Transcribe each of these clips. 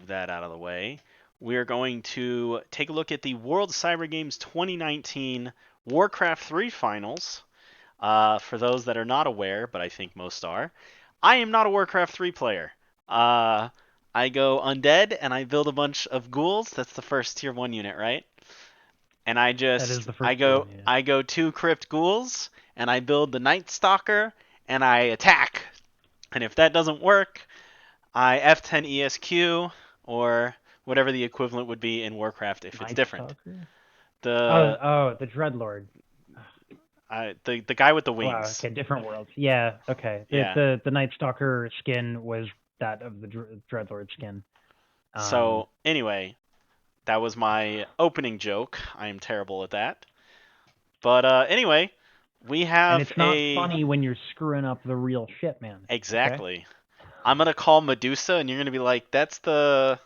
that out of the way, we are going to take a look at the World Cyber Games 2019 Warcraft 3 finals. For those that are not aware, but I think most are, I am not a Warcraft 3 player. I go undead and I build a bunch of ghouls. That's the first tier 1 unit, right? And That is the I first go one, yeah. I go 2 crypt ghouls and I build the Night Stalker and I attack. And if that doesn't work, I F10 ESQ or whatever the equivalent would be in Warcraft if it's Night different. Stalker? The The Dreadlord. the guy with the Wow, wings. okay, different worlds. Yeah, okay. Yeah. The Night Stalker skin was that of the Dreadlord skin. Um, So anyway, that was my opening joke. I am terrible at that. But anyway, we and have it's not a funny when you're screwing up the real shit, man. Okay? exactly. I'm gonna call Medusa, and you're gonna be like, "That's the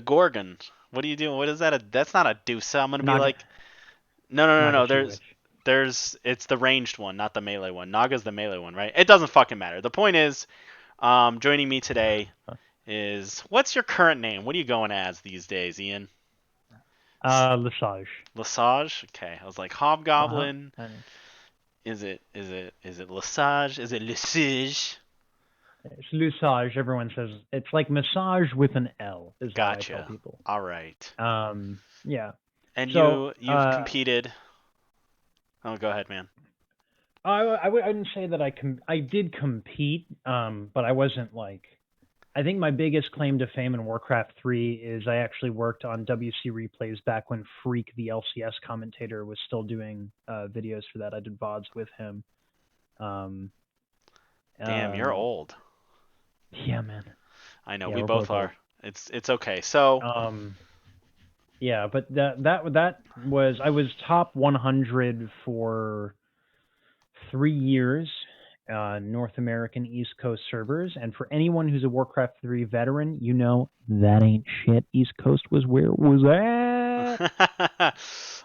Gorgon. What are you doing? What is that? That's not a Dusa." I'm gonna be Naga like, "No, no, no, no. Nagashi Witch. It's the ranged one, not the melee one. Naga's the melee one, right? It doesn't fucking matter. The point is, joining me today is what's your current name? What are you going as these days, Ian? Lesage. Lesage? Okay, I was like Uh-huh. Hobgoblin. And Is it Lesage? Is it Lesage? it's Lesage, everyone says it's like massage with an L is how I tell Gotcha. people. All right. Yeah. And So, you've competed. Oh, go ahead, man. I wouldn't say that I did compete, but I wasn't like. I think my biggest claim to fame in Warcraft 3 is I actually worked on WC replays back when Freak, the LCS commentator, was still doing videos for that. I did VODs with him. Um, Damn, you're uh, old. yeah, man. I know Yeah, we we're both both are. old. It's okay. So, Um, yeah, but that was I was top 100 for 3 years, North American East Coast servers. And for anyone who's a Warcraft 3 veteran, you know that ain't shit. East Coast was where it was at.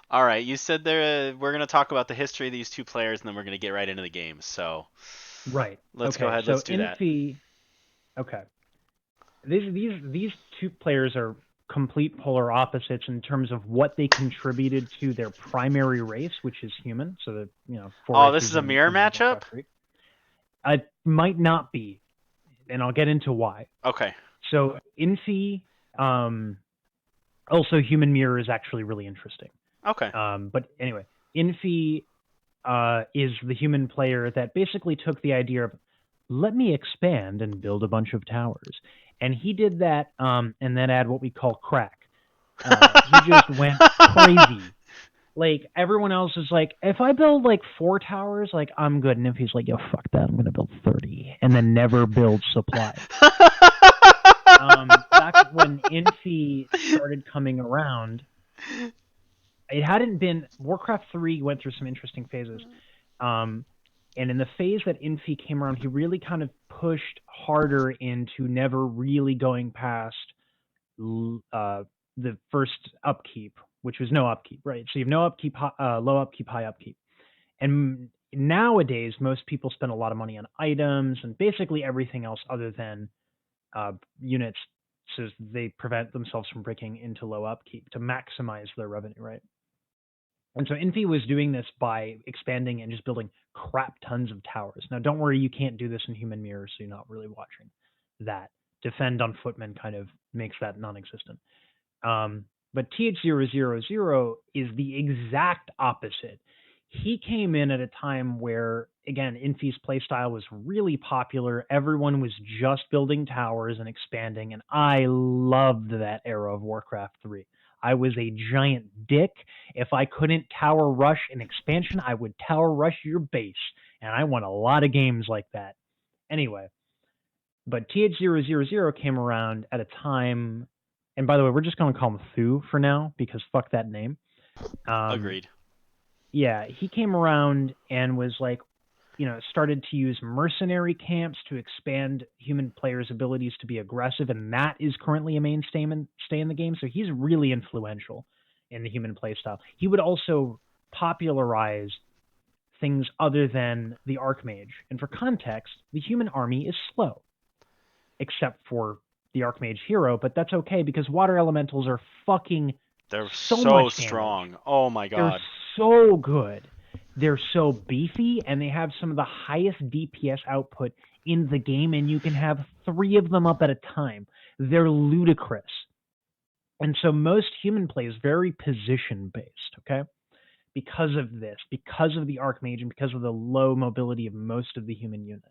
all right. You said there. We're gonna talk about the history of these two players, and then we're gonna get right into the game. So Right. let's go Okay. ahead. So Let's do that. Infi. Okay. These two players are complete polar opposites in terms of what they contributed to their primary race, which is human. So the four Oh, this races is a mirror in matchup. Warcraft 3. It might not be, and I'll get into why. Okay. So Infi, um, also human mirror is actually really interesting. Okay. But anyway, Infi is the human player that basically took the idea of let me expand and build a bunch of towers, and he did that, and then add what we call crack. He just went crazy. Like everyone else is like, if I build like 4 towers, like I'm good. And if he's like, yo, fuck that, I'm gonna build 30, and then never build supply. Back when Infi started coming around, it hadn't been Warcraft 3 went through some interesting phases. Um, and in the phase that Infi came around, he really kind of pushed harder into never really going past the first upkeep, which was no upkeep, right? So you have no upkeep, low upkeep, high upkeep. And nowadays, most people spend a lot of money on items and basically everything else other than units, so they prevent themselves from breaking into low upkeep to maximize their revenue, right? And so Infi was doing this by expanding and just building crap tons of towers. Now, don't worry, you can't do this in Human Mirror, so you're not really watching that. Defend on Footman kind of makes that non-existent. But TH000 is the exact opposite. He came in at a time where, again, Infi's playstyle was really popular. Everyone was just building towers and expanding, and I loved that era of Warcraft 3. I was a giant dick. If I couldn't tower rush an expansion, I would tower rush your base. And I won a lot of games like that. Anyway, but TH000 came around at a time, and by the way, we're just going to call him Thu for now because fuck that name. Um, Agreed. yeah, he came around and was like, started to use mercenary camps to expand human players' abilities to be aggressive, and that is currently a mainstay in the game. So he's really influential in the human playstyle. He would also popularize things other than the Archmage. And for context, the human army is slow, except for the Archmage hero, but that's okay because water elementals are fucking They're so so much strong. damage. Oh my They're god. so good. They're so beefy, and they have some of the highest DPS output in the game, and you can have 3 of them up at a time. They're ludicrous. And so most human play is very position-based, okay? Because of this, because of the Archmage, and because of the low mobility of most of the human units.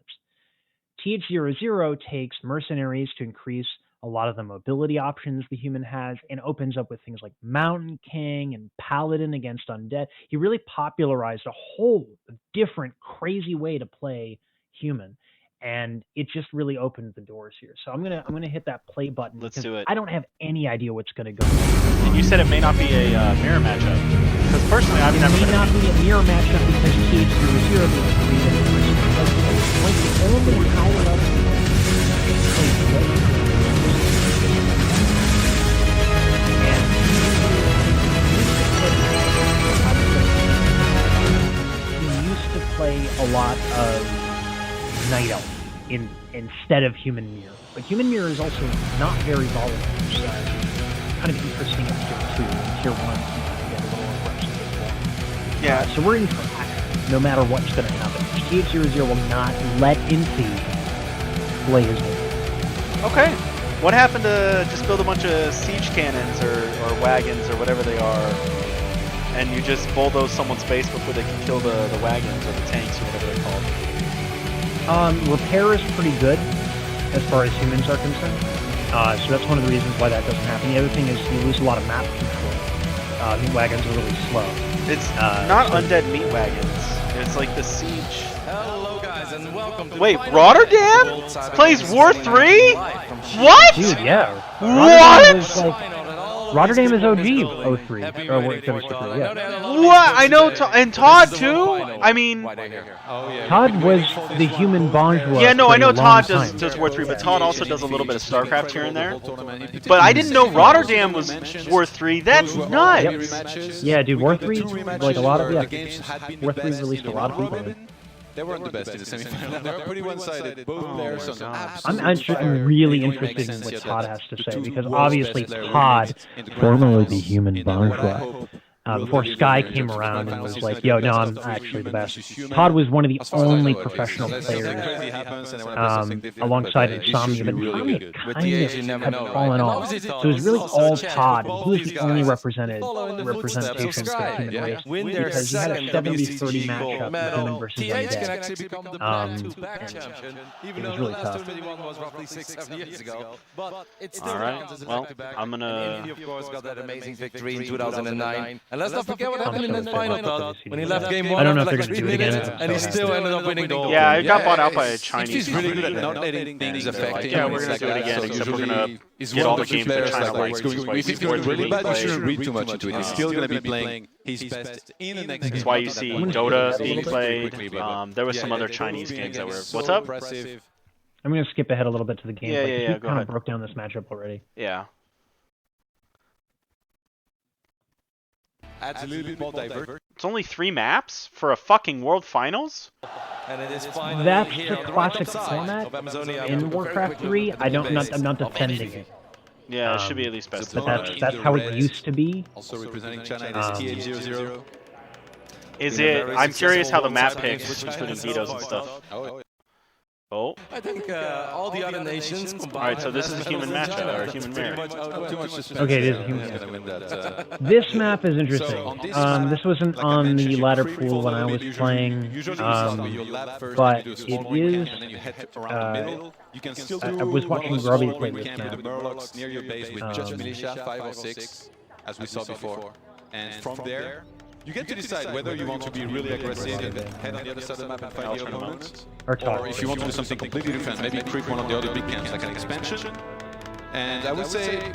TH00 takes mercenaries to increase a lot of the mobility options the human has and opens up with things like Mountain King and Paladin against Undead. He really popularized a whole different, crazy way to play human. And it just really opened the doors here. So I'm gonna hit that play button. Let's because do it. I don't have any idea what's gonna go. And you said it may not be a mirror matchup. Because personally, I've never. It may not be a mirror matchup because TH00 like the only high level. He used to play a lot of Night Elf instead of Human Mirror. But Human Mirror is also not very volatile. So kind of interesting in Tier 2 and Tier 1. Get a little aggressive as well. Yeah. So we're in for action, no matter what's going to happen. TH00 will not let Infi play his game. Okay. What happened to just build a bunch of siege cannons or wagons or whatever they are, and you just bulldoze someone's base before they can kill the wagons or the tanks or whatever they're called? Repair is pretty good as far as humans are concerned. So that's one of the reasons why that doesn't happen. The other thing is you lose a lot of map control. Meat wagons are really slow. It's not undead meat wagons. It's like the siege. Hello guys and welcome to Wait, Rotterdam plays War 3? What? Dude, yeah. What? Rotterdam is OG 03. Or wait, 03, yeah. What? I know, and Todd too? I mean, Todd was the human bourgeois. yeah, no, for I know a Todd long time. does War 3, but Todd also does a little bit of StarCraft here and there. But I didn't know Rotterdam was War 3. That's nuts. Yeah, dude, War 3, like a lot of, yeah. War 3 released a lot of people. They weren't the best in the semifinal. They were pretty one-sided. Both players on I'm really interested in what Todd has to say because obviously Todd, formerly the human bourgeois, before Sky came around and was like, yo, no, I'm actually the best. Todd was one of the only professional players alongside Insomnia, but Insomnia kind of had fallen off. So it was really all Todd. He was the only representation for the human race because he had a 70-30 matchup human versus undead. It was really tough. Alright, well, I'm gonna... of course, got that amazing victory in 2009. And let's not forget what happened in that final, Todd, when he left game 1 I don't know if after they're like going to do it 3 again. minutes, and he still ended up winning the whole Yeah, thing. it got bought out by a Chinese He's really good company. at not letting things affect him. Yeah, we're gonna do it again, except we're gonna get all the games that China likes. If he's going really bad, you shouldn't read too much into it. He's still going to be playing his best in the next game. That's why you see Dota being played. There was some other Chinese games that were... What's up? I'm going to skip ahead a little bit to the game. Yeah, like, yeah, you go kind ahead. of broke down this matchup already. Yeah. Adds a little bit more diverse. It's only 3 maps for a fucking World Finals? That's the classic format in Warcraft 3. I'm not defending it. Yeah, it should be at least best But of that's how it used to be. Also representing China, it is TH00. Is it... I'm curious how the map picks, including vetoes and stuff. Oh. I think all the other nations combined. Alright, so this is a human matchup, or a human mirror. Okay, it is a human. This map is interesting. This wasn't on the ladder pool when I was playing, but it is. I was watching Grubby play this map. Near your base with just militia 5 or 6, as we saw before, and from there. You get to decide whether you want to be really aggressive and head on the other side of the map and fight your opponent, or if you want to do something completely different, maybe creep one of the other big camps like an expansion. And I would say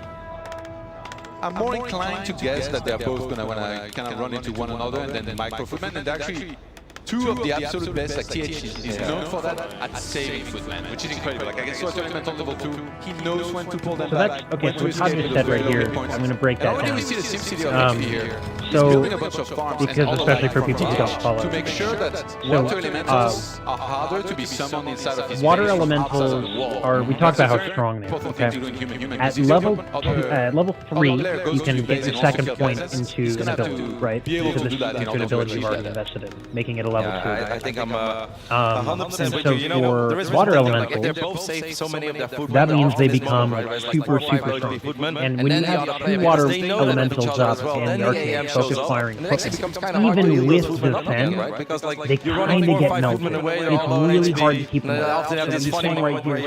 I'm more inclined to guess that they're both going to want to kind of run into one another and then micro-footman, and actually two of the absolute best, like TH is known for that at saving footmen, which is incredible. Like against Sword Elemental level 2, he knows when to pull them back. Okay, so what Todd just said right here, I'm going to break that down. We see the SimCity of here. So, a bunch of farms because especially for people who don't follow, to make sure that water elementals are harder to be summoned inside of his water elementals are, we talked about how strong they are, okay? At level 3, you can get your second point into an ability, right? Into an ability you've already invested in, making it a level 2. I think I'm 100% with you. You know, there is water elementals, elementals, they're both safe so many of their food that means they become super strong. And when you have 2 water elementals up in the arcade, focus firing, even with the Fen, they kind of get melted. It's really hard to keep them up. So this thing right here,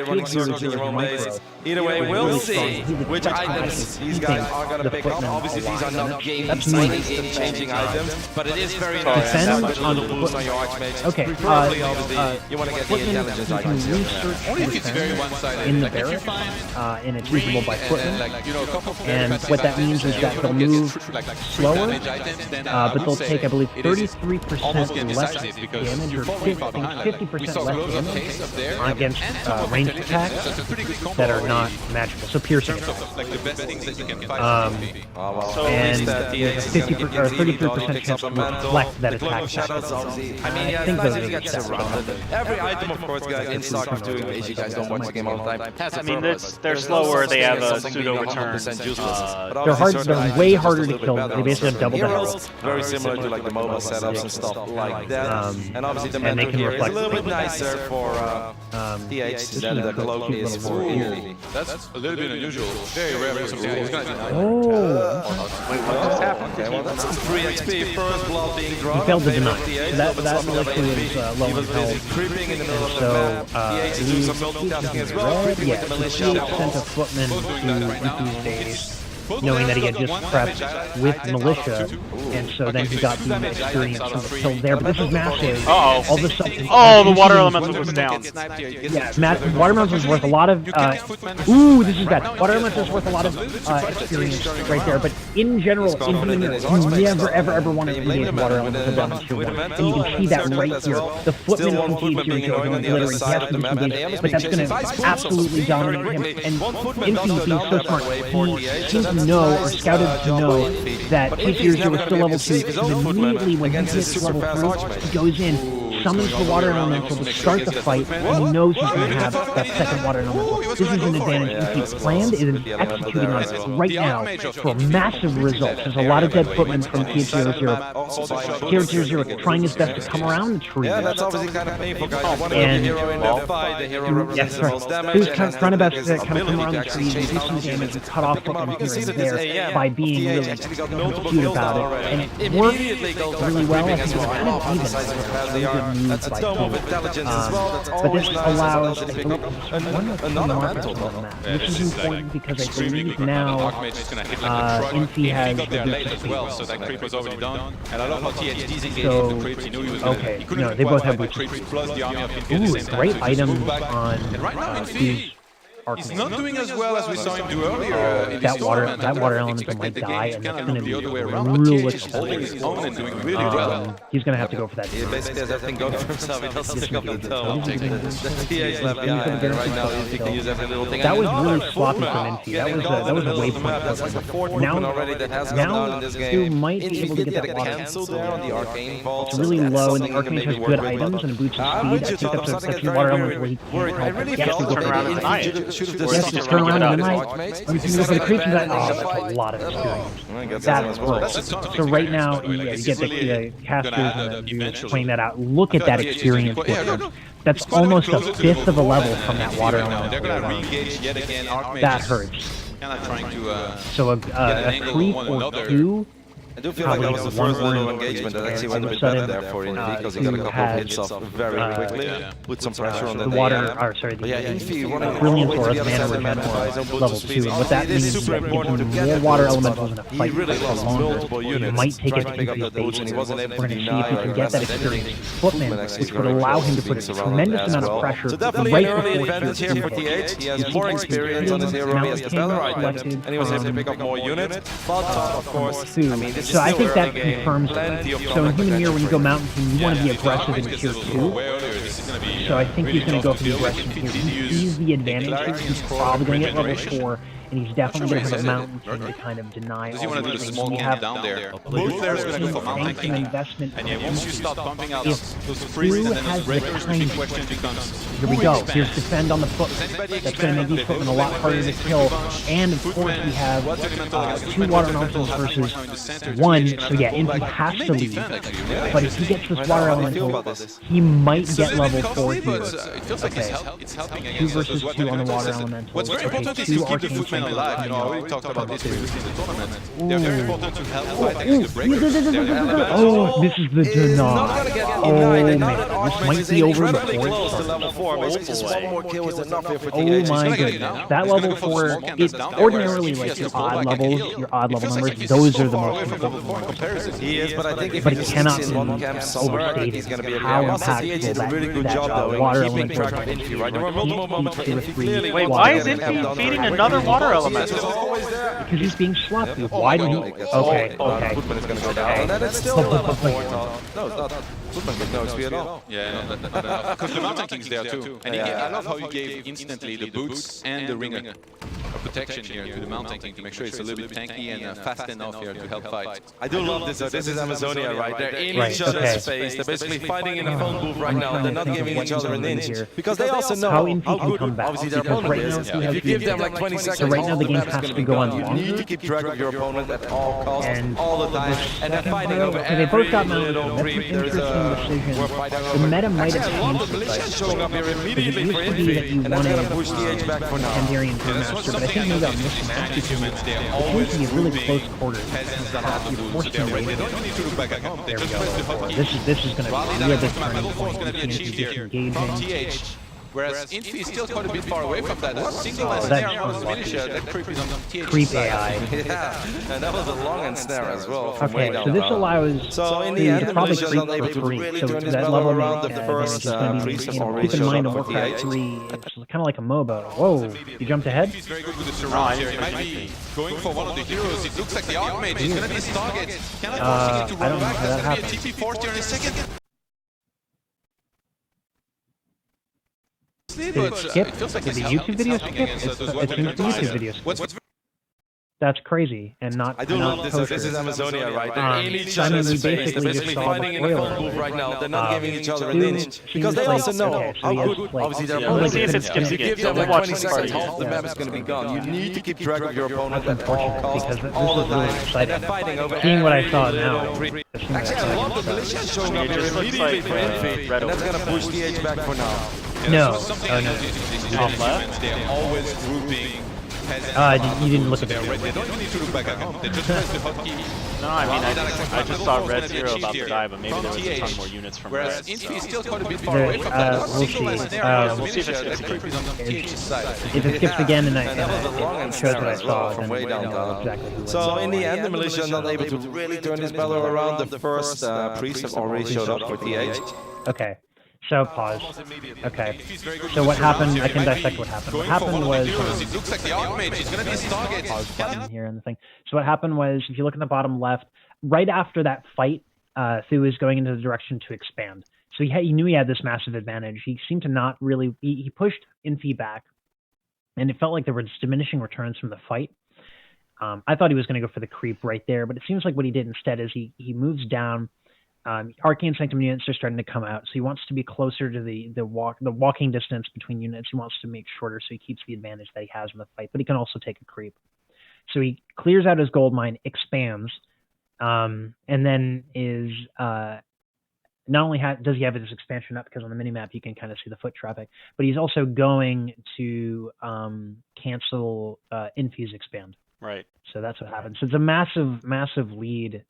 either way, we'll see which items these guys are going to pick up. Obviously, these are not game-changing items, but it is very nice to have a little boost on your Archmage. Okay, preferably, obviously, you want to get the intelligence items here. Only if it's very one-sided. In the barracks, and it's reachable by footmen. And what that means is that they'll move slower, but they'll take, I believe, 33% less damage, or 50% less damage against ranged attacks that are not magical. So piercing attacks. And there's a 33% chance to reflect that attack. I mean, yeah, I think you get surrounded. Every item, of course, guys, in StarCraft 2, in case you guys don't watch the game all the time, has a purpose. They're slower, they have a pseudo return. They're way harder to kill. They basically have double the health. Very similar to like the mobile setups and stuff like that. And obviously the mentor here is a little bit nicer for TH than the cloak is for Infi. That's a little bit unusual. Very rare for some people. Wait, what just happened? Okay, well that's 3 XP, first blood being dropped. He failed to deny. That military was low in health. Creeping in the middle of the map. TH is doing some multitasking as well. Creeping in the militia. 58% of footmen to these days, knowing that he had just prepped with militia, and so then he got the experience from the kill there. But this is massive. Uh-oh. All of a sudden, the water elemental was down. Yeah, water elemental is worth a lot of. Ooh, this is bad. Water elemental is worth a lot of experience right there. But in general, in humans, you never ever want to engage water elemental damage to one, and you can see that right here. The footman from TH here going glittering. He has to disengage, but that's going to absolutely dominate him. And Infi being so smart, he seems to know, or scouted to know, that TH0 was still level 2, and immediately when he hits level 3, he goes in, summons the water elemental to start the fight, and he knows he's going to have that second water elemental. This is an advantage Infi planned, it is executing on it right now for massive results. There's a lot of dead footmen from TH0. TH0 trying his best to come around the tree. Yeah, that's obviously kind of painful, guys. And the hero represents the most damage. He was trying to best to kind of come around the tree and do some damage and cut off footmen here and there by being really cute about it. And it worked really well. I think it was kind of even. That's a dome of intelligence as well. But this allows another mantle on the map, which is important because I believe now Infi has reduced speed. So that creep was already done. And I love how TH disengaged the creeps. He knew he was okay, no, they both have boosted plus the army of Infi. Ooh, great items on these. He's not doing as well as we saw him do earlier. That water elemental might die, and that's going to be real expensive. He's going to have to go for that. He basically has everything going for himself. He doesn't pick up the dome. TH left behind, and right now he can use every little thing. That was really sloppy from Infi. That was a waypoint. That's like the fourth movement already that has gone down in this game. You might be able to get that water cancelled there on the Arcane Vault. It's really low, and the Arcane has good items and boosts speed. I think that's a few water elements where he can't help. Yes, turn around and deny it. Yes, turn around and deny. You can go for the creeps and that's a lot of experience. That works. So right now, you get the casters and you're playing that out. Look at that experience. That's almost a fifth of a level from that water element. That hurts. So a creep or two. I do feel like that was the first little engagement that actually went a bit better there for Infi because he got a couple of hits off very quickly, put some pressure on the water. The brilliant aura mana regeneration level 2, and what that means is that gives him more water elementals in a fight for longer. You might take it to Infi's base. We're going to see if he can get that experience. Footman, which would allow him to put a tremendous amount of pressure right before advantage here for TH. He has more experience on his hero, he has the better items, and he was able to pick up more units. But of course, I mean, this So I think that confirms. So in Human Mirror, when you go Mountain King, you want to be aggressive in Tier 2. So I think he's going to go for the aggressive here. He sees the advantage here. He's probably going to get level 4, and he's definitely going to have a Mountain King to kind of deny. Does he want to do the small camp down there? Both players are going to go for Mountain King. And yeah, once you start bumping out those freeze and then those breakers, the big question becomes, here we go. Here's defend on the foot. That's going to make these footmen a lot harder to kill. And of course we have 2 water elementals versus 1. So yeah, Infi has to leave. But if he gets this water elemental, he might get level 4 here. Okay. 2 versus 2 on the water elemental. What's very important is to keep the footmen alive. You know, I already talked about this previously in the tournament. They're very important to help fight against the breakers. Oh, this is the deny. Oh man, this might be over before it starts. Oh my goodness. That level 4, it's ordinarily like your odd levels, your odd level numbers, those are the most important ones. He is, but I think if but it cannot be overstated how impactful that water elemental is. Wait, why is Infi feeding another water elemental? Because he's being sloppy. Why did he? Okay, okay. And then it's still level 4. No, it's not. Footman gets no XP at all. Yeah, because the Mountain King's there too. And I love how he gave instantly the boots and the ring of protection here to the Mountain King to make sure it's a little bit tanky and fast enough here to help fight. I do love this. This is Amazonia, right? They're in each other's face. They're basically fighting in a phone booth right now. They're not giving each other an inch because they also know how good obviously their opponent is. If you give them like 20 seconds, so right now the game has to go on longer. You need to keep track of your opponent at all costs, all the time, and they're fighting over they both got every little creep. There's the meta might have changed. Militia's showing up here immediately for Infi, and that's going to push the edge back for now. Kandarian Grandmaster, but I think maybe I'll miss match because it seems to be really close quarters. You're forced to wait. There we go. This is going to be a real big turning point. Engaging. Whereas Infi is still quite a bit far away from that. That's single and snare on Militia. That creep is on the TH creep AI. Yeah, and that was a long and snare as well. Okay, so this allows in the end, probably Militia's creep not able for to 3. really So turn his that bell level around the first priest of already keep in showed mind, up a for Warcraft TH. 3, it's kind of like a MOBA. Whoa, you jumped ahead? He's very good with the surround here. He might be going for one of the heroes. It looks like the Archmage is going to be his target. Can I force him to run back? That's going to be a TP force here in a second. Did it skip? Did the YouTube video skip? It seems the YouTube video skip. That's crazy and not. I do love this. This is Amazonia, right? They're in each other's face. They're basically fighting in a phone booth right now. They're not giving each other an inch because they also know how good, obviously, their opponent is. If you give them like 20 seconds, half the map is going to be gone. You need to keep track of your opponent at all costs, all the time. And they're fighting over. Seeing what I saw now. Actually, I love the Militia showing up here immediately for Infi, and that's going to push the edge back for now. No. Oh, no. They're always grouping. You didn't look at the video. They don't even need to look back at him. They just press the hotkey. No, I mean, I just saw Red Zero about to die, but maybe there was a ton more units from Red. Whereas Infi is still quite a bit far away from that. We'll see. We'll see if it skips again. If it skips again and that was a long and shows snare what I as well saw, from then way down know exactly who So in the end, the Militia not able to really turn his battle around. The first priest have already showed up for TH. Okay. So pause. Okay. So what happened? I can dissect what happened. What happened was it looks like the Archmage is going to be his target. Pause button here in the thing. So what happened was, if you look in the bottom left, right after that fight, Thu is going into the direction to expand. So he knew he had this massive advantage. He seemed to not really. He pushed Infi back, and it felt like there were diminishing returns from the fight. I thought he was going to go for the creep right there, but it seems like what he did instead is he moves down. Arcane Sanctum units are starting to come out, so he wants to be closer to the walking distance between units. He wants to make shorter, so he keeps the advantage that he has in the fight, but he can also take a creep. So he clears out his gold mine, expands, and then is not only does he have his expansion up, because on the minimap you can kind of see the foot traffic, but he's also going to cancel Infi's expand. Right. So that's what happens. So it's a massive lead.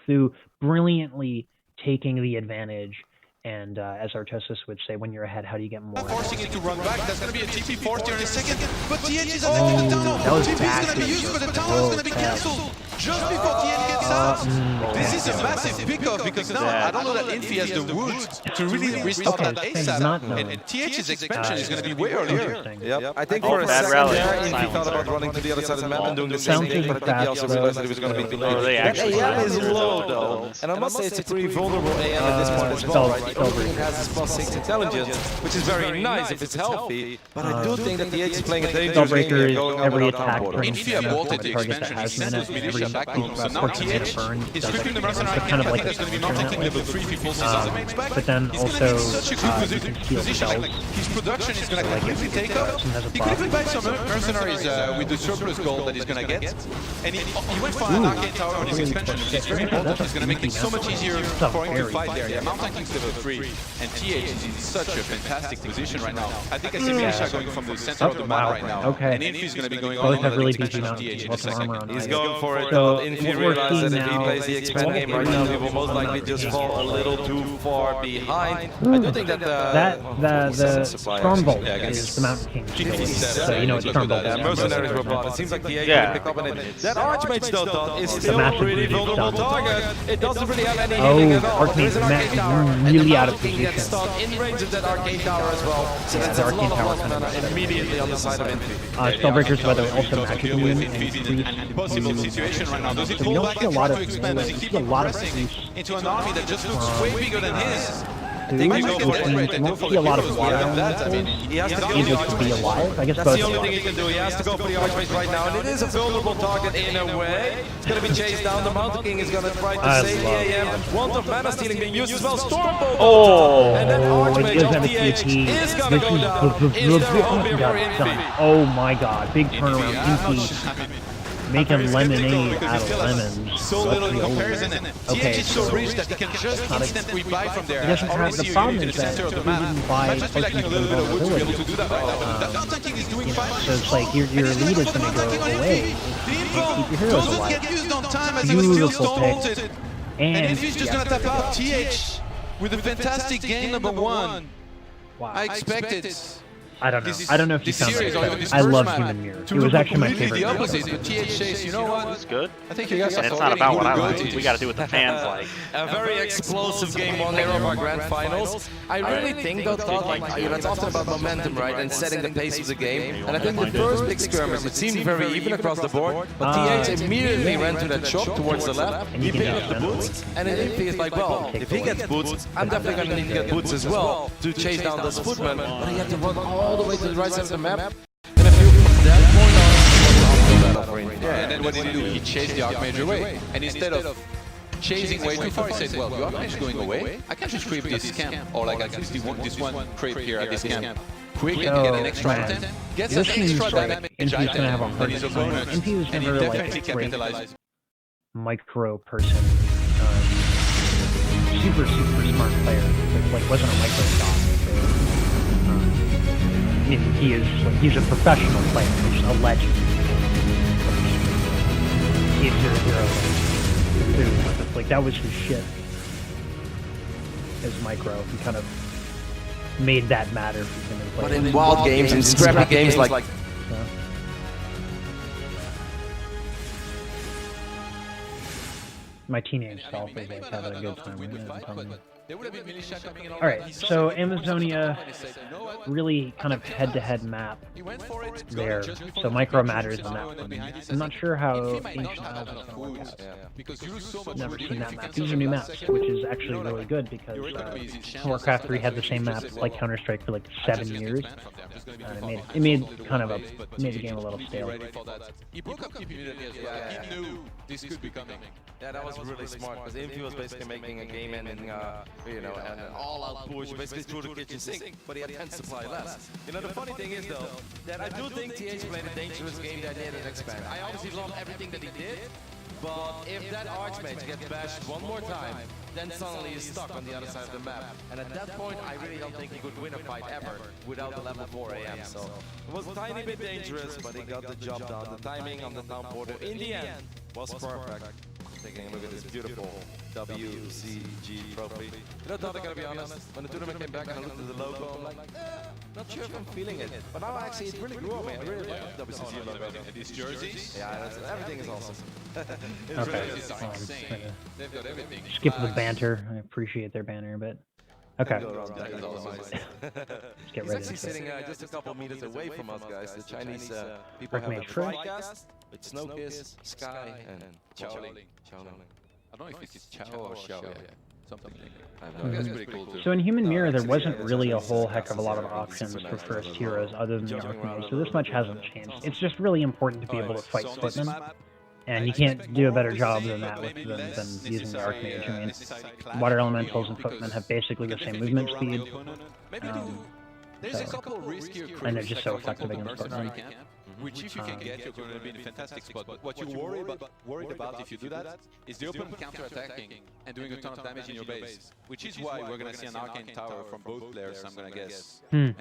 Through brilliantly taking the advantage, and as Artosis would say, when you're ahead, how do you get more? Forcing it to run back, that's going to be a TP force here in a second, but TH is on the town hall. That was TP is bad. going to be used, but the town is going to be cancelled. just before TH gets out. This is a massive pickoff because now I don't know that Infi has the wood to really restart that ASAP. And TH's expansion is going to be way earlier. Yep. I think for a second there, Infi thought about running to the other side of the map and doing the same thing, but I think he also realized that he was going to be delayed. That AM is low though, and I must say it's a pretty vulnerable AM at this point as well, right? It has this +6 intelligence, which is very nice if it's healthy, but I do think that the H is playing a dangerous game here, going up every without attack down border. Infi aborted the expansion, he sends those militia back home, so now TH is stripping the mercenary camp. I think there's going to be non-tanking level 3 if he pulls his other mates back. But then He's also, going to be in such a good position, like his production is going to completely take off. He could even buy some mercenaries with the surplus gold that he's going to get. And he went for an arcane tower on his expansion, which is very important. It's going to make things so much easier for him to fight there. Yeah, non-tanking's level 3, and TH is in such a fantastic position right now. I think I see militia going from the center of the map right now. Okay. And Infi is going to be going Both on have really the beefy expansion of mounts, TH in a lots of armor second. on He's it. going for it, So, but Infi what we're realizes that if he seeing plays the expand game right now, he will most likely just fall a little too far behind. I do think that the Stormbolt is the Mountain King shield, so you know it's Stormbolt. Yeah, mercenaries were bought. It seems like the A Yeah. pick up on it. That Archmage though is a still a massive pretty reduced vulnerable stun. target. It doesn't really have any hitting at all. There is an arcane tower, and really then out of Mountain King gets position. stuck in range of that arcane tower as well. So that's the a arcane lot tower of kind of mana immediately on the side of Infi. Spellbreakers, by the way, also magically immune and Impossible situation right now. Does he So you pull don't back see a and lot try of to expand? Does he keep on pressing into an army that just looks way bigger than his? you won't see a lot of water on that. He has to go Able to be alive. I guess That's both. the only thing he can do. He has to go for the Archmage right now, and it is a vulnerable target in a way. It's going to be chased down. The Mountain King is going to try to save the AM. Want of mana stealing being used as well. Stormbolt. Oh. And then It Archmage does of have a TH TT. is going to go down. Is there hope here for Infi? Oh my god, big turnaround. Infi making lemonade out of lemons. So little in comparison. Okay, TH is so so rich that he can just instantly buy from there. He doesn't have Already the see you problem in the is that center of the he map. didn't buy Might just be like a little bit of wood to be able to do that right now. The non-tanking is doing fine. So it's like your lead is going to go away. The info Keep your heroes doesn't alive. get used on time as he was still Beautiful Stormbolted. And And Infi's just going to tap out TH with a fantastic game number 1. wow. I expected. I don't know. I don't know if you This found series, that. on this I first love map, Human Mirror. to It was look actually my completely favorite. the opposite. But TH says, you know what? It's good. I think you guys And are it's not about what I like. like. We got to do what the fans like. A very explosive game one here of our grand finals. I really think though, it's often about momentum, right, and setting the pace of the game. And I think the first big skirmish, it seemed very even across the board, but TH immediately ran to that shot towards the left. He picked up the boots, and then Infi is like, well, if he gets boots, I'm definitely going to need to get boots as well to chase down those footmen. But he had to run all the way to the right side of the map. And if you from that point on, it was an uphill battle for Infi. Yeah, and then what did he do? He chased the Archmage away. And instead of chasing way too far, he said, well, the Archmage is going away. I can just creep this camp, or like at least this one creep here at this camp. Quick and get an extra item. Gets an This seems extra like damage Infi's going to have a item on hard his time. opponent. Infi was And he never like definitely a great capitalized. micro person. Super smart player. Like wasn't a micro dot. He's a professional player. He's a legend. He's your hero. Like that was his shit. As micro, he kind of made that matter for him. But in wild games and scrappy games like my teenage self was like having a good time with it. Alright, so Amazonia, really kind of head-to-head map there, so micro matters on that one. I'm not sure how Ancient Isles is going to work out. Never seen that map. These are new maps, which is actually really good because Warcraft 3 had the same map like Counter-Strike for like 7 years. It made the game a little stale. He broke up immediately as well. He knew this could be coming. yeah, that was really smart because Infi was basically making a game-ending, an all-out push, basically through the kitchen sink, but he had 10 supply less. You know, the funny thing is though, that I do think TH played a dangerous game that did at Expand. I obviously love everything that he did, but if that Archmage gets bashed one more time, then suddenly he's stuck on the other side of the map. And at that point, I really don't think he could win a fight ever without the level 4 AM. So it was a tiny bit dangerous, but he got the job done. The timing on the down border in the end was perfect. Taking a look at this beautiful WCG trophy. You know, Todd, I gotta be honest, when the tournament came back and I looked at the logo, I'm like, not sure if I'm feeling it. But now actually it really grew on me. I really like the WCG logo. These jerseys? Yeah, everything is awesome. Okay. They've got everything. Skip the banter. I appreciate their banner, but okay. Let's get He's ready. actually sitting just a couple meters away from us, guys. The Chinese people have a Make sure. Flycast with Snowkiss, Sky, and Chaoling. I don't know if it's Chao or Xiao. Something like that. I have no idea. That's pretty cool too. So in Human Mirror, there wasn't really a whole heck of a lot of options for first heroes other than the Archmage, so this much hasn't changed. It's just really important to be able to fight footmen, and you can't do a better job than that with than using the Archmage. I mean, Water Elementals and footmen have basically the same movement speed, and they're just so effective against footmen. Which if you can get, you're going to be in a fantastic spot. But what you're worried about if you do that is the open counter-attacking and doing a ton of damage in your base. Which is why we're going to see an Arcane Tower from both players, I'm going to guess. And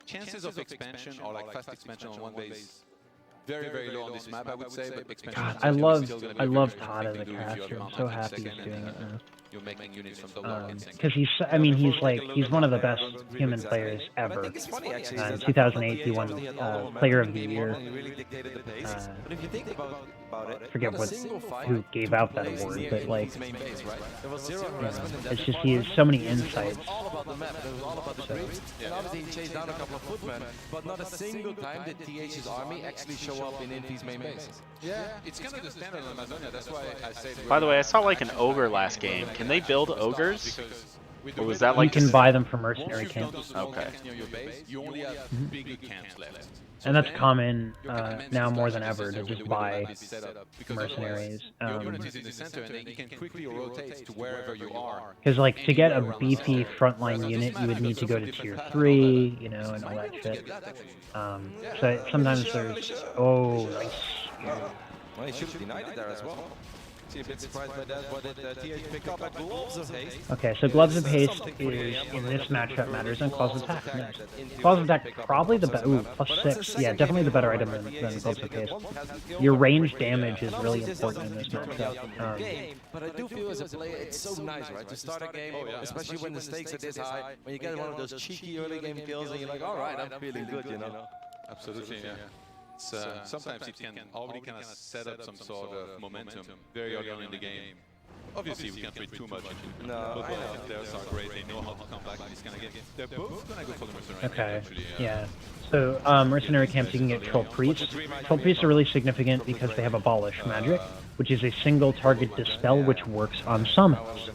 chances of expansion or like fast expansion on one base, very, very low on this map, I would say. But expansion God, I love Todd as a caster. I'm so happy he's doing it now. You're making units from the Because he's one of the best human players ever. In 2008, he won Player of the Year. But if you think about it, Forget who gave out that award, but like, it's just he has so many insights. All about the map, it was all about the creeps. And obviously he chased down a couple of footmen, but not a single time did TH's army actually show up in Infi's main base. Yeah, it's kind of the standard on Amazonia. That's why I say. By the way, I saw like an ogre last game. Can they build ogres? Or was that like you can buy them from mercenary camps? Okay. You only have big camps left. And that's common now more than ever to just buy mercenaries. Because like to get a beefy frontline unit, you would need to go to tier 3, you know, and all that shit. So sometimes there's nice. Well, he should have denied it there as well. See, a bit surprised by that. What did TH pick up? Gloves of Haste. Okay, so Gloves of Haste is, in this matchup, matters on Claws of Attack. Nice. Claws of Attack, probably the better. Ooh, +6. Yeah, definitely the better item than Gloves of Haste. Your range damage is really important in this matchup. But I do feel as a player, it's so nice, right? To start a game, especially when the stakes are this high, when you get one of those cheeky early game kills and you're like, alright, I'm feeling good, you know? Absolutely, yeah. Sometimes it can already kind of set up some sort of momentum very early on in the game. Obviously, we can't read too much into it. No, I know. Players are great. They know how to come back in this kind of game. They're both going to go for the mercenary. Okay, Actually, yeah. So mercenary camps, you can get Troll Priests. Troll Priests are really significant because they have Abolish Magic, which is a single target dispel which works on summons.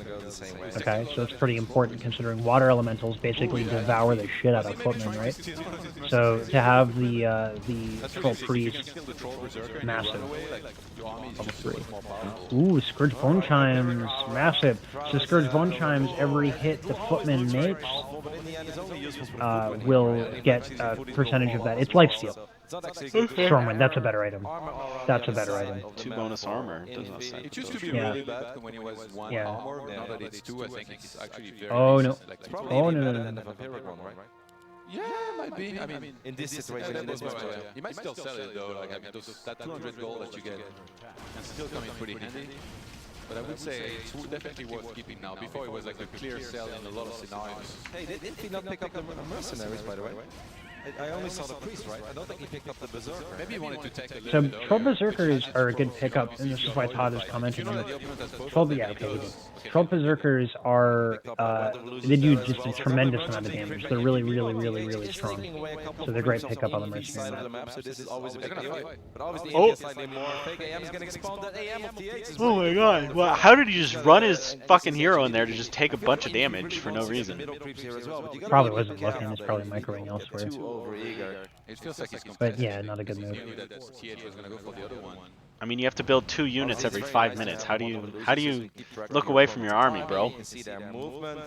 Okay, so it's pretty important considering water elementals basically devour the shit out of footmen, right? So to have the Troll Priest, massive. Level 3. Ooh, Scourge Bone Chimes, massive. So Scourge Bone Chimes, every hit the footman makes will get a percentage of that. It's Lifesteal. Stormwind, that's a better item. That's a better item. 2 bonus armor. It used to be really bad when it was 1 armor. Now that it's 2, I think it's actually very Oh no. Oh no. Yeah, it might be. I mean, in this situation, in this match, you might still sell it though. Like, I mean, that 200 gold that you get can still come in pretty handy. But I would say it's definitely worth keeping now. Before it was like a clear sell in a lot of scenarios. Hey, did he not pick up the mercenaries, by the way? I only saw the priest, right? I don't think he picked up the berserker. Maybe he wanted to take a So little bit. Troll Berserkers are a good pickup, and this is why Todd is commenting on it. Troll Berserkers are, they do just a tremendous amount of damage. They're really, really, really, really strong. So they're a great pickup on the mercenary map. So this is always a big deal. But obviously, Oh. slightly more fake AM is getting spawned. That AM of TH is Oh my god. Well, how did he just run his fucking hero in there to just take a bunch of damage for no reason? Probably wasn't looking, it's probably microing elsewhere. It feels like he's But yeah, not a good move. knew that TH was going to go for the other one. I mean, you have to build 2 units every 5 minutes. How do you look away from your army, bro?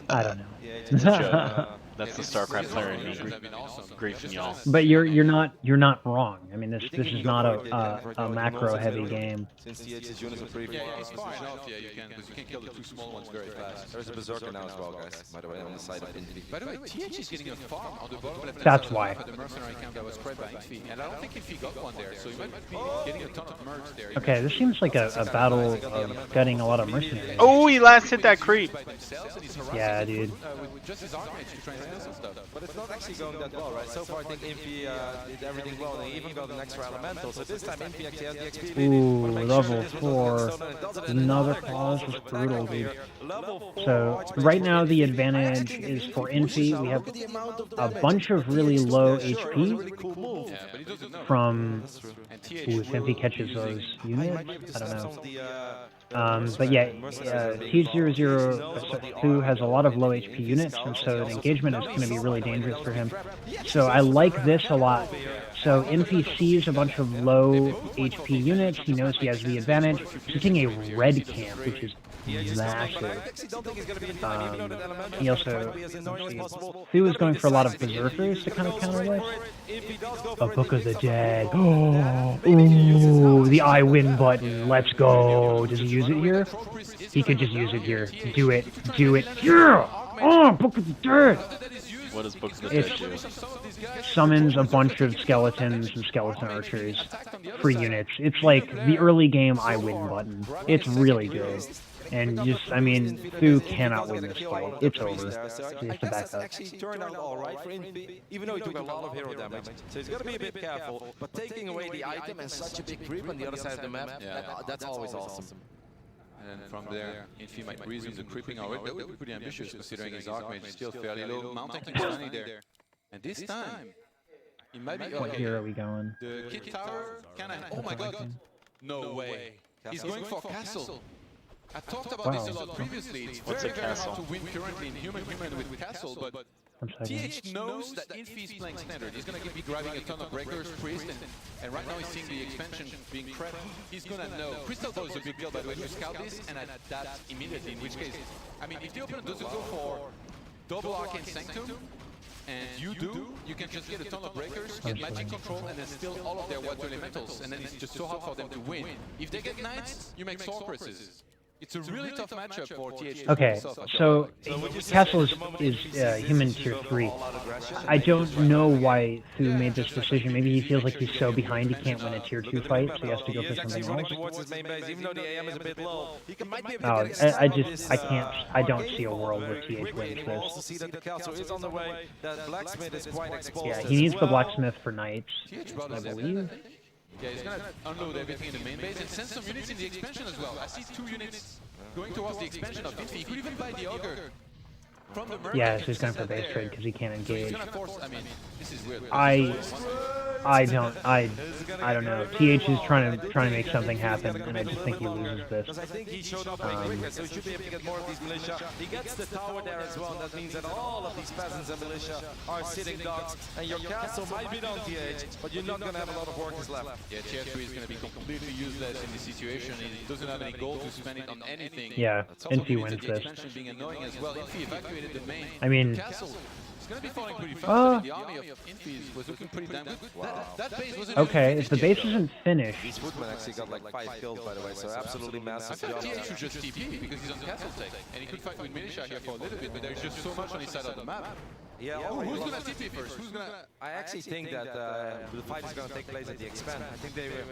I don't know. That's the StarCraft player in me griefing y'all. But you're not wrong. I mean, this is not a macro heavy game. Since TH's units are pretty far. It's far enough, yeah, you can, because you can kill the two small ones very fast. There's a Berserker now as well, guys, by the way, on the side of Infi. By the way, TH is getting a farm on the bottom left That's why. the mercenary camp that was spread by Infi, and I don't think Infi got one there, so he might be getting a ton of mercs there. Okay, this seems like a battle of getting a lot of mercenaries. Oh, he last hit that creep. Yeah, dude. With just his archmage to try and steal some stuff. But it's not actually going that well, right? So far, I think Infi did everything well, and he even got an extra elemental. So this time, Infi actually has the XP. Ooh, level 4. Another pause is brutal, dude. So, right now the advantage is for Infi. We have a bunch of really low HP from... Ooh, if Infi catches those units? I don't know. But yeah, T002 has a lot of low HP units, and so the engagement is going to be really dangerous for him. So I like this a lot. So Infi sees a bunch of low HP units, he knows he has the advantage. He's taking a red camp, which is massive. He also, Thu is going for a lot of Berserkers to kind of counter this. A Book of the Dead. Oh, ooh, the I win button. Let's go. Does he use it here? He could just use it here. Do it. Do it. Yeah! Oh, Book of the Dead! What does Book of the Dead do? Summons a bunch of skeletons and skeleton archers for units. It's like the early game I win button. It's really good. And just, I mean, Thu cannot win this fight. It's over. He has to back up. Actually turned out alright for Infi, even though he took a lot of hero damage. So he's got to be a bit careful. But taking away the item and such a big creep on the other side of the map, that's always awesome. And from there, Infi might resume the creeping already. That would be pretty ambitious considering his archmage is still fairly low. Mountain keeps standing there. And this time, he might be... What hero are we going? The Kid Tower kind of... Oh my god! No way! He's going for Castle! I talked about this a lot previously. It's very hard to win currently in human with Castle, but TH knows that Infi is playing standard. He's going to be grabbing a ton of breakers, priest, and right now he's seeing the expansion being prepped. He's going to know. Crystal Ball is a big deal, by the way, to scout this and adapt immediately, in which case, I mean, if the opponent doesn't go for double Arcane Sanctum, and you do, you can just get a ton of breakers, get magic control, and then steal all of their water elementals, and then it's just so hard for them to win. If they get knights, you make sword presses. It's a really tough matchup for TH. Okay, so Castle is human tier 3. I don't know why Thu made this decision. Maybe he feels like he's so behind he can't win a tier 2 fight, so he has to go for something else. I don't see a world where TH wins this. Yeah, he needs the blacksmith for knights, I believe. Yeah, he's gonna unload everything in the main base and send some units in the expansion as well. I see 2 units going towards the expansion of Infi. He could even buy the Ogre from the merchant. Yeah, so he's going for base trade because he can't engage. So he's gonna force, I mean, this is weird. I don't know. TH is trying to make something happen, and I just think he loses this. I think he showed up way quicker, so he should be able to get more of these militia. He gets the tower there as well, and that means that all of these peasants and militia are sitting ducks, and your castle might be done, TH, but you're not going to have a lot of workers left. Yeah, tier 3 is going to be completely useless in this situation. He doesn't have any gold to spend it on anything. Yeah, Infi wins this. Being annoying as well. Infi evacuated the main I mean, castle. It's going to be falling pretty fast. The army of Infis was looking pretty damn good. Wow. That base wasn't okay, if the base isn't finished... These Woodman actually got like 5 kills, by the way, so absolutely massive. I thought TH should just TP because he's on castle tech, and he could fight with militia here for a little bit, but there's just so much on his side of the map. Yeah, who's going to TP first? Who's going to... I actually think that the fight is going to take place at the expand. I think they will...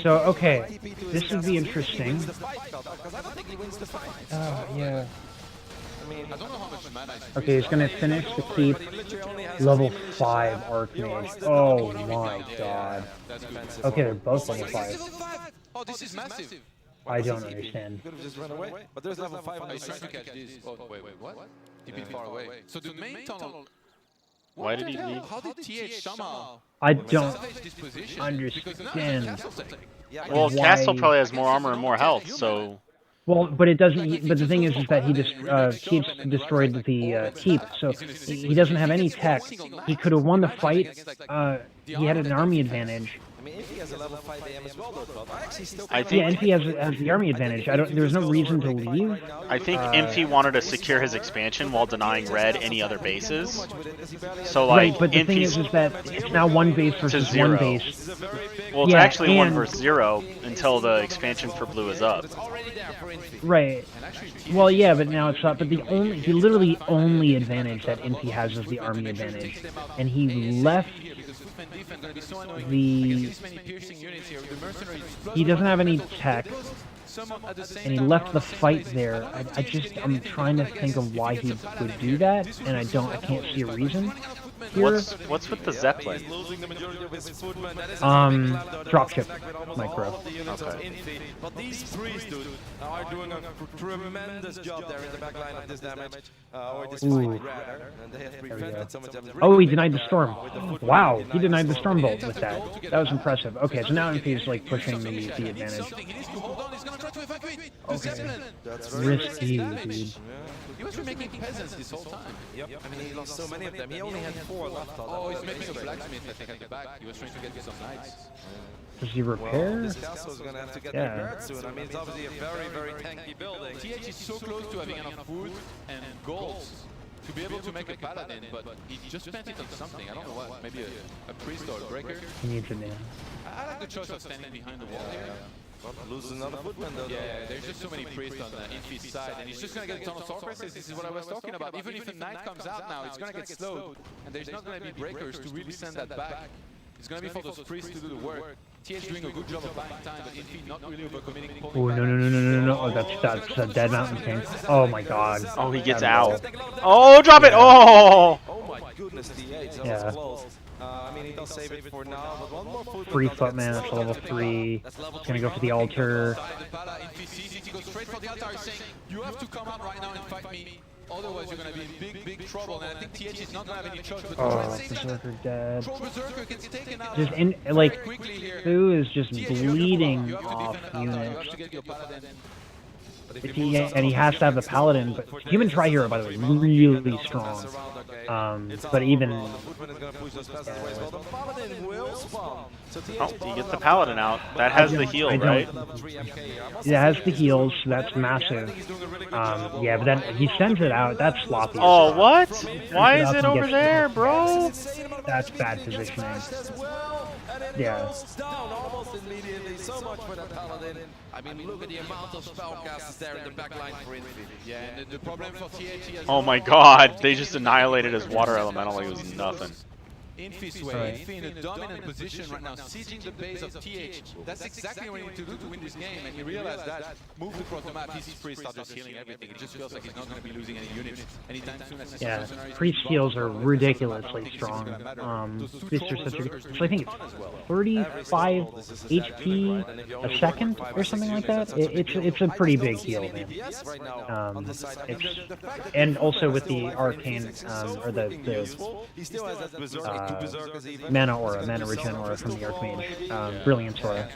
So, okay, this would be interesting. Yeah. I don't know how much mana is... Okay, he's gonna finish the keep. Level 5 Archmage. Oh my god. Okay, they're both level 5. Oh, this is massive. I don't understand. Could have just run away, but there's level 5 on the He's trying to catch this. Oh, wait, what? TP far away. So the main tunnel... Why did he leave? How did TH somehow... I don't understand. Well, Castle probably has more armor and more health, so... Well, but it doesn't. But the thing is that he just destroyed the keep, so he doesn't have any tech. He could have won the fight. He had an army advantage, I mean, Infi has a level 5 AM as well, though, 12. I actually still I think Infi has the army advantage. There's no reason to leave. I think Infi wanted to secure his expansion while denying Red any other bases. So like, right, but the thing is that it's now one base versus one base. Well, it's actually 1 versus 0 until the expansion for Blue is up. Right. Well, yeah, but now it's up. But the literally only advantage that Infi has is the army advantage, and he left he doesn't have any tech, and he left the fight there. I'm trying to think of why he would do that, and I can't see a reason here. What's with the Zeppelin? Dropship micro. Okay. But these priests, dude, are doing a tremendous job there in the back line of this damage, or this fight, rather, and they have prevented so much damage. Oh, he denied the storm. Wow, he denied the storm bolt with that. That was impressive. Okay, so now Infi is like pushing the advantage. Okay. Risky, dude. He was making peasants this whole time. Yep. I mean, he lost so many of them. He only had 4 left. Oh, he's making a blacksmith, I think, at the back. He was trying to get you some knights. Does he repair? Well, this castle is going to have to get repaired soon. I mean, it's obviously a very, very tanky building. TH is so close to having enough food and golds to be able to make a paladin, but he just spent it on something. I don't know what. Maybe a priest or a breaker. He needs a man. I like the choice of standing behind the wall here. Well, losing another footman, though. Yeah, there's just so many priests on the Infi's side, and he's just going to get a ton of sorceresses. This is what I was talking about. Even if a knight comes out now, it's going to get slowed, and there's not going to be breakers to really send that back. It's going to be for those priests to do the work. TH doing a good job of buying time, but Infi not really overcommitting. Oh, no. Oh, that's a dead mountain king. Oh my god. Oh, he gets out. Oh, drop it! Oh! Oh my goodness, TH, that was close. I mean, he does save it for now, but one more footman. Free footman, that's level 3. He's gonna go for the altar. He goes straight for the altar, saying, you have to come out right now and fight me. Otherwise, you're going to be in big trouble, and I think TH is not going to have any choice but to try to save that. Berserker dead. Berserker gets taken out. Just in, like, Fu is just bleeding off units. And he has to have the paladin, but Human Tri-Hero, by the way, really strong. But even... Oh, he gets the paladin out. That has the heal, right? It has the heals, so that's massive. Yeah, but then he sends it out. That's sloppy. Oh, what? Why is it over there, bro? That's bad positioning. Yeah. Almost immediately. So much for that paladin. I mean, look at the amount of spellcasters there in the back line for Infi. Yeah, and the problem for TH is... Oh my god, they just annihilated his water elemental like it was nothing. Infi's way, Infi in a dominant position right now, sieging the base of TH. That's exactly what you need to do to win this game, and you realize that. Moved across the map, his priests are just healing everything. It just feels like he's not going to be losing any units anytime soon. As yeah, priest heals are ridiculously strong. These are such a... So I think it's 35 HP a second or something like that. It's a pretty big heal, man. And also with the arcane, or the mana aura, mana regen aura from the Archmage, Brilliance aura.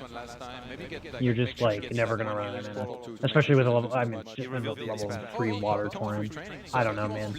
You're just like never gonna run out of mana, especially with a level. I mean, level 3 water torrent. I don't know, man.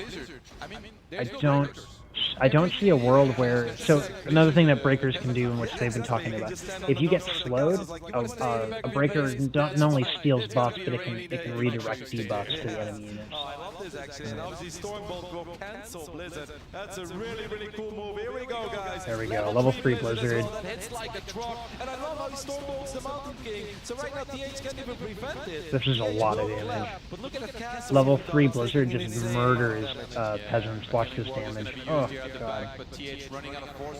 I don't see a world where... So, another thing that breakers can do, in which they've been talking about, if you get slowed, a breaker not only steals buffs, but it can redirect debuffs to the enemy units. Oh, I love this actually, and obviously Stormbolt will cancel Blizzard. That's a really, really cool move. Here we go, guys. There we go, level 3 Blizzard. Hits like a truck, and I love how he Stormbolts the Mountain King. So right now, TH can't even prevent it. This is a lot of damage. But look at the castle. Level 3 Blizzard just murders peasants. Watch this damage. Oh, God.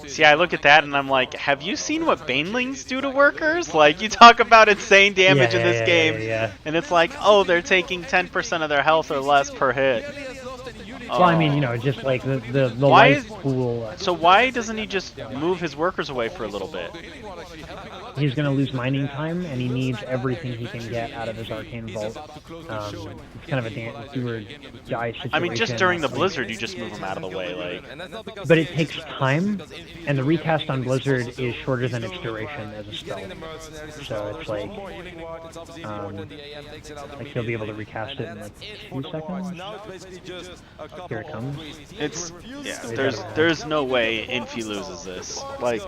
See, I look at that and I'm like, have you seen what Banelings do to workers? Like, you talk about insane damage in this game, and it's like, oh, they're taking 10% of their health or less per hit. Well, I mean, you know, just like the life pool. So why doesn't he just move his workers away for a little bit? he's going to lose mining time, and he needs everything he can get out of his arcane vault. It's kind of a do-or-die situation. I mean, just during the blizzard, you just move him out of the way, like. But it takes time, and the recast on blizzard is shorter than its duration as a spell. So it's like he'll be able to recast it in like 2 seconds. Here it comes. It's there's no way Infi loses this. Like,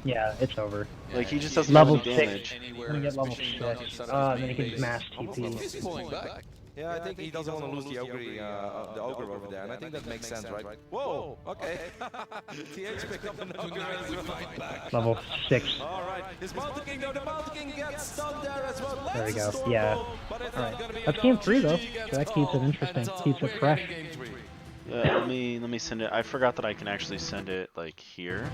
yeah, it's over. Like he just doesn't level have any damage. 6. I'm gonna get level 6. Then he can mass TP. Yeah, I think he doesn't want to lose the ogre over there, and I think that makes sense, right? Whoa, okay. TH picked up another Level 6. Alright, his Mountain King, though, the Mountain King gets stunned there as well. There we go. Yeah. Alright. That's game 3 though, so that keeps it interesting. Keeps it fresh. Let me send it. I forgot that I can actually send it like here.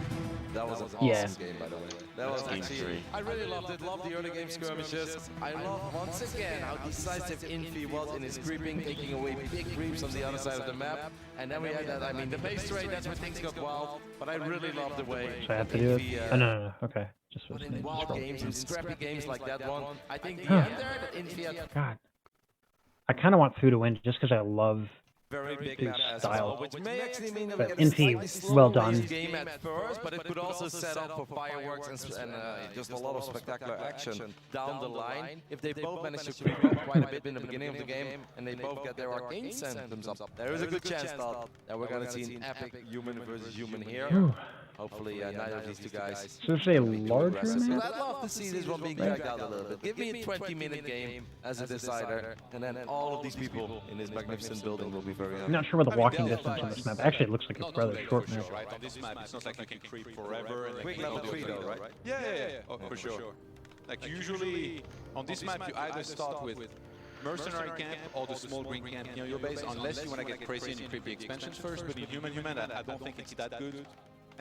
That was an awesome game, by the way. That was game 3. I really loved it. Loved the early game skirmishes. I love once again how decisive Infi was in his creeping, taking away big creeps on the other side of the map. And then we had that. I mean, the base trade. That's where things got wild. But I really love the way. So I have to do it. Oh, no. Okay. Just was in wild games, in scrappy games like that one, I think the end there that Infi had. God. I kind of want Fu to win just because I love very big map as style. well, which may actually mean that but Infi, well done. Game at first, but it could also set up for fireworks and just a lot of spectacular action down the line. If they both manage to creep up quite a bit in the beginning of the game, and they both get their arcane systems up, there is a good chance that we're gonna see an epic human versus human here. Hopefully, neither of these two guys. So it's a larger map? I'd love to see this one being dragged out a little bit. Give me a 20-minute game as a decider, and then all of these people in this magnificent building will be very happy. I'm not sure what the walking distance on this map. Actually, it looks like a rather short map. Right, on this map, it's not like you can creep forever. And quick level 3 though, right? Yeah. Oh, for sure. Like usually, on this map, you either start with mercenary camp or the small green camp near your base, unless you want to get crazy and creep the expansions first. But in human, I don't think it's that good.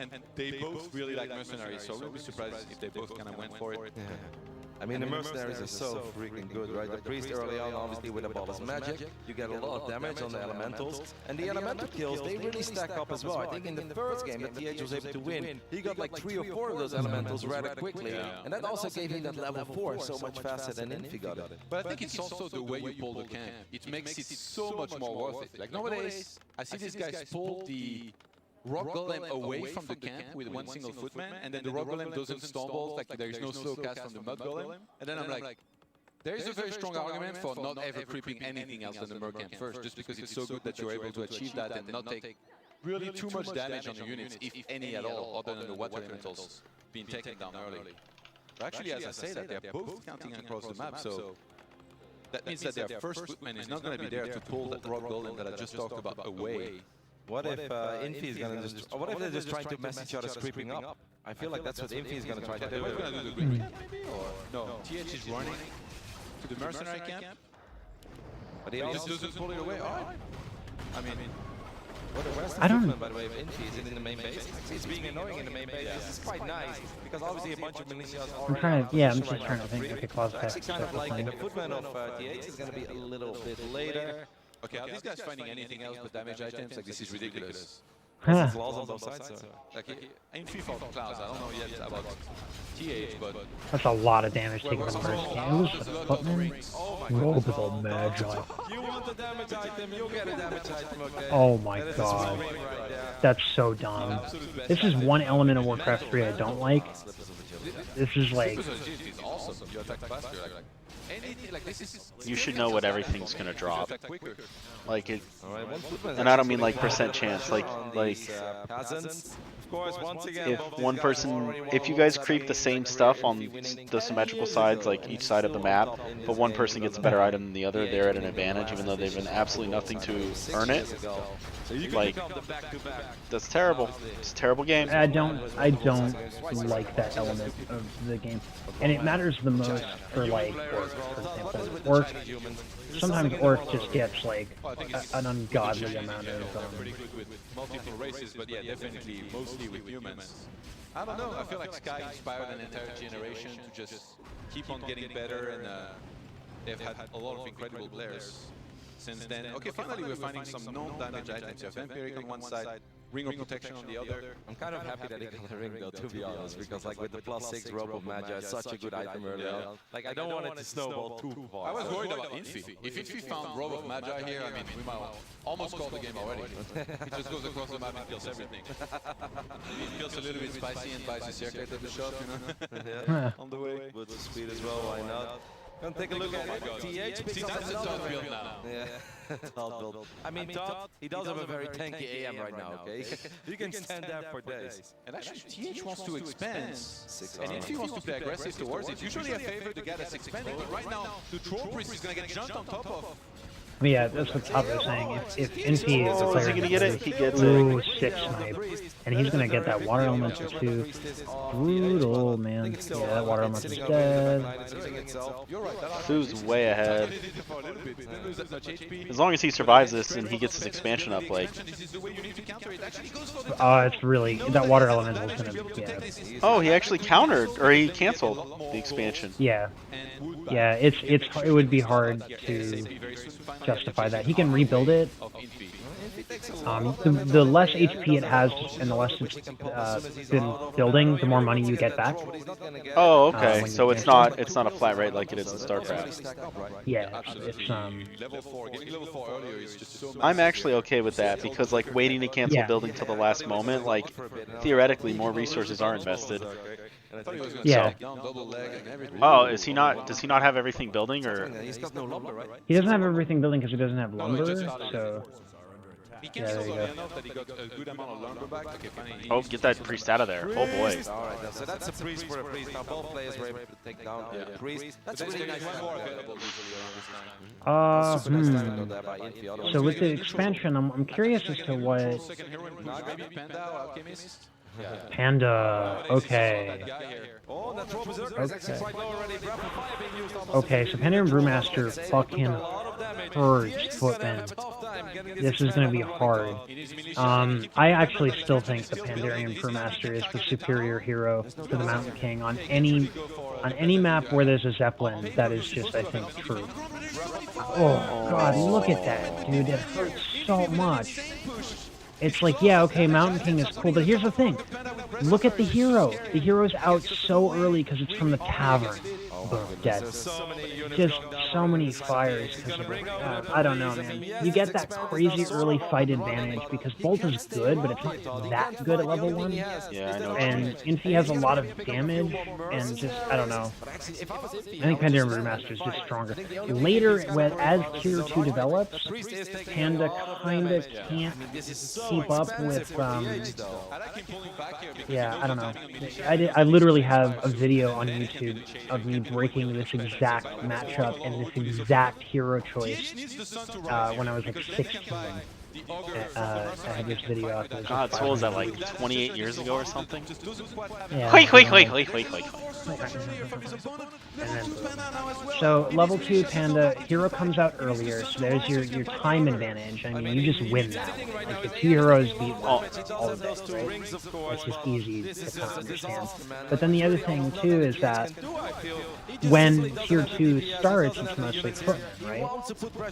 And they both really like mercenaries, so I wouldn't be surprised if they both kind of went for it. Yeah. I mean, the mercenaries are so freaking good, right? The priest early on, obviously with Apollo's magic, you get a lot of damage on the elementals, and the elemental kills, they really stack up as well. I think in the first game that TH was able to win, he got like 3 or 4 of those elementals rather quickly, and that also gave him that level 4 so much faster than Infi got it. But I think it's also the way you pull the camp. It makes it so much more worth it. Like nowadays, I see these guys pull the Rock Golem away from the camp with one single footman, and then the Rock Golem doesn't stumble, like there is no slow cast from the Mud Golem. And then I'm like, there is a very strong argument for not ever creeping anything else than the Merc camp first, just because it's so good that you're able to achieve that and not take really too much damage on your units, if any at all, other than the water elementals being taken down early. But actually, as I say that, they're both counting across the map, so that means that their first footman is not going to be there to pull that Rock Golem that I just talked about away. What if Infi is gonna just? What if they're just trying to mess each other creeping up? I feel like that's what Infi is gonna try to do. They're gonna do the green camp maybe, or no? TH is running to the mercenary camp, but he just doesn't pull it away. Alright. I mean, where's the movement, by the way, of Infi? Is it in the main base? It's being annoying in the main base. This is quite nice because obviously a bunch of militias already. I'm trying to, I'm just trying to think. Okay, clause I actually kind of like the footman of TH is gonna be a little bit later. okay, are these guys finding anything else but damage items? Like, this is ridiculous. There's laws on both sides, so. Like, in FIFA Clouds, I don't know yet about TH, but... That's a lot of damage taken from the first game. It was the footman. Multiple magi. You want the damage item, you'll get a damage item, okay? Oh my god. That's so dumb. This is one element of Warcraft 3 I don't like. This is like... awesome. You attack faster, like this is, you should know what everything's gonna drop. Like it, and I don't mean like percent chance. Like peasants. Of course, once again, if one person, if you guys creep the same stuff on the symmetrical sides, like each side of the map, but one person gets a better item than the other, they're at an advantage, even though they've done absolutely nothing to earn it. Like, that's terrible. It's a terrible game. I don't like that element of the game, and it matters the most for like Orc, for example. Orc, sometimes Orc just gets like an ungodly amount of. Pretty good with multiple races, but yeah, definitely mostly with humans. I don't know. I feel like Sky inspired an entire generation to just keep on getting better, and they've had a lot of incredible players since then. Okay, finally we're finding some non-damage items. You have Vampiric on one side, ring of protection on the other. I'm kind of happy that he got a ring though, to be honest, because like with the +6 Rope of Magi, it's such a good item early on. Like I don't want it to snowball too far. I was worried about Infi. If Infi found Rope of Magi here, I mean, we might almost call the game already. He just goes across the map and kills everything. He feels a little bit spicy and buys a circuit at the shop, you know? On the way. With the speed as well, why not? Gonna take a look at it. TH picks up another build now. Yeah, Todd build. I mean, Todd, he does have a very tanky AM right now, okay? You can stand there for days. And actually, TH wants to expand. And if he wants to play aggressive towards it, it's usually a favor to get us expanding. But right now, the Troll Priest is going to get jumped on top of. I mean, yeah, that's what Todd was saying. If Infi is a player, is he gonna get it? He gets it. 6 snipe, and he's gonna get that water elemental too. Brutal, man. Yeah, that water elemental is dead. Su's way ahead. As long as he survives this and he gets his expansion up, like. It's really that water elemental is gonna. Yeah. Oh, he actually countered, or he canceled the expansion. Yeah. Yeah, it would be hard to justify that. He can rebuild it. The less HP it has and the less it's been building, the more money you get back. Oh, okay. So it's not a flat rate like it is in StarCraft. Yeah, it's Level 4, getting level 4 earlier is just so massive. I'm actually okay with that because like waiting to cancel building till the last moment, like theoretically more resources are invested. Yeah. Oh, is he not? Does he not have everything building, or? He doesn't have everything building because he doesn't have lumber. So. Yeah, there you go. Oh, get that priest out of there. Oh boy. Alright, so that's a priest for a priest. Now both players were able to take down the priest. That's really nice. So with the expansion, I'm curious as to what. Panda, okay. Okay, so Panda and Brewmaster fucking hurts Footman. This is gonna be hard. I actually still think the Pandarian Brewmaster is the superior hero to the Mountain King on any map where there's a Zeppelin. That is just, I think, true. Oh god, look at that, dude! It hurts so much. It's like, yeah, okay, Mountain King is cool, but here's the thing. Look at the hero. The hero's out so early because it's from the tavern. Boom, dead. Just so many fires because of I don't know, man. You get that crazy early fight advantage because Bolt is good, but it's not that good at level 1. Yeah, I know. And Infi has a lot of damage, and just, I don't know. I think Pandaren Brewmaster is just stronger. Later, as Tier 2 develops, Panda kind of can't keep up with, yeah, I don't know. I literally have a video on YouTube of me breaking this exact matchup and this exact hero choice when I was like 16. I had this video out there. God, so what was that, like 28 years ago or something? Yeah. Hoi. So level 2 Panda, hero comes out earlier, so there's your time advantage. I mean, you just win that. Like the 2 heroes beat all of it, right? It's just easy to kind of understand. But then the other thing too is that when Tier 2 starts, it's mostly footmen, right?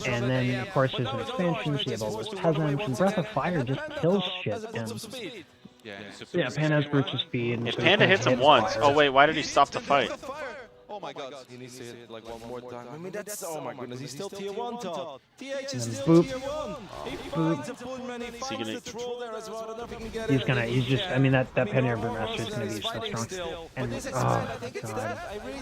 And then of course there's an expansion, so you have all those peasants, and Breath of Fire just kills shit. And yeah, Panda has brutes of speed. If Panda hits him once, oh wait, why did he stop the fight? Oh my god. He needs to hit it like one more time. I mean, that's, oh my goodness, he's still tier 1, Todd. TH is still tier 1. He finds a Pullman, he finds the troll there as well. I don't know if he can get it. He's just, I mean, that Pandaren Brewmaster is going to be so strong. And, oh god,